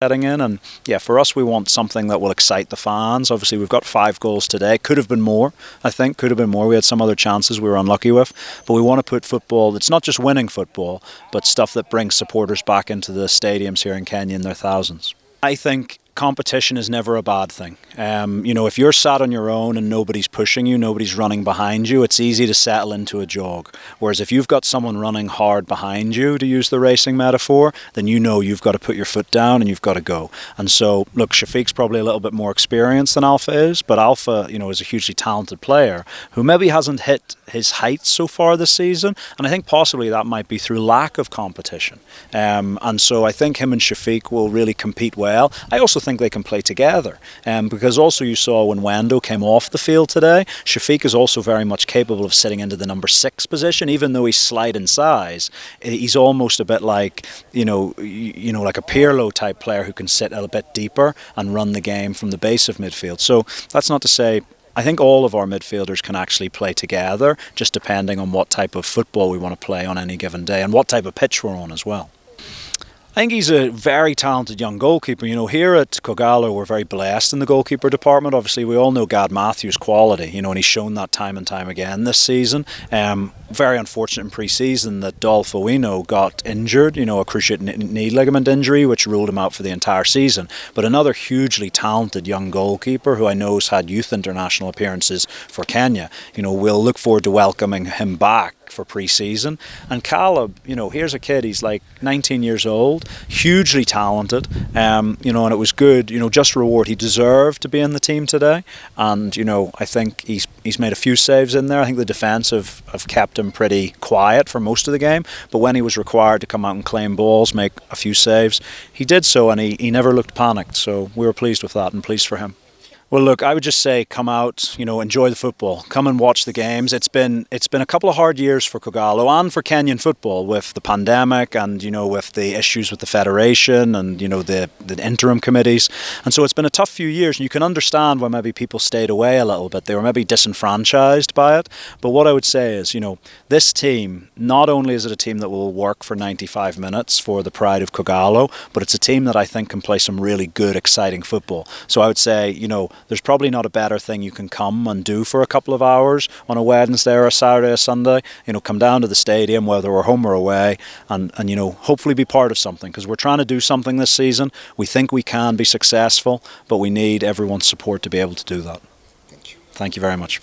setting in, and yeah, for us we want something that will excite the fans. Obviously we've got 5 goals today, could have been more. I think could have been more. We had some other chances we were unlucky with, but we want to put football that's not just winning football, but stuff that brings supporters back into the stadiums here in Kenya in their thousands. I think competition is never a bad thing. If you're sat on your own and nobody's pushing you, nobody's running behind you, it's easy to settle into a jog. Whereas if you've got someone running hard behind you, to use the racing metaphor, then you know you've got to put your foot down and you've got to go. And so, look, Shafiq's probably a little bit more experienced than Alpha is, but Alpha, is a hugely talented player who maybe hasn't hit his heights so far this season, and I think possibly that might be through lack of competition. And so I think him and Shafiq will really compete well. I also think they can play together, because also you saw when Wendo came off the field today, Shafiq is also very much capable of sitting into the number 6 position. Even though he's slight in size, he's almost a bit like like a Pirlo type player who can sit a bit deeper and run the game from the base of midfield. So that's not to say I think all of our midfielders can actually play together, just depending on what type of football we want to play on any given day and what type of pitch we're on as well. I think he's a very talented young goalkeeper. Here at Kogalo, we're very blessed in the goalkeeper department. Obviously, we all know Gad Matthews' quality, and he's shown that time and time again this season. Very unfortunate in pre-season that Dolfo got injured, a cruciate knee ligament injury, which ruled him out for the entire season. But another hugely talented young goalkeeper who I know has had youth international appearances for Kenya. We'll look forward to welcoming him back for pre-season. And Caleb, here's a kid, he's like 19 years old, hugely talented, and it was good, just reward. He deserved to be in the team today, and I think he's made a few saves in there. I think the defence have kept him pretty quiet for most of the game, but when he was required to come out and claim balls, make a few saves, he did so, and he never looked panicked, so we were pleased with that and pleased for him. Well, look, I would just say come out, enjoy the football. Come and watch the games. It's been a couple of hard years for Kogalo and for Kenyan football with the pandemic and, with the issues with the federation and, the interim committees. And so it's been a tough few years, and you can understand why maybe people stayed away a little bit. They were maybe disenfranchised by it. But what I would say is, this team, not only is it a team that will work for 95 minutes for the pride of Kogalo, but it's a team that I think can play some really good, exciting football. So I would say, there's probably not a better thing you can come and do for a couple of hours on a Wednesday or a Saturday or Sunday. Come down to the stadium, whether we're home or away, and hopefully be part of something, because we're trying to do something this season. We think we can be successful, but we need everyone's support to be able to do that. Thank you very much.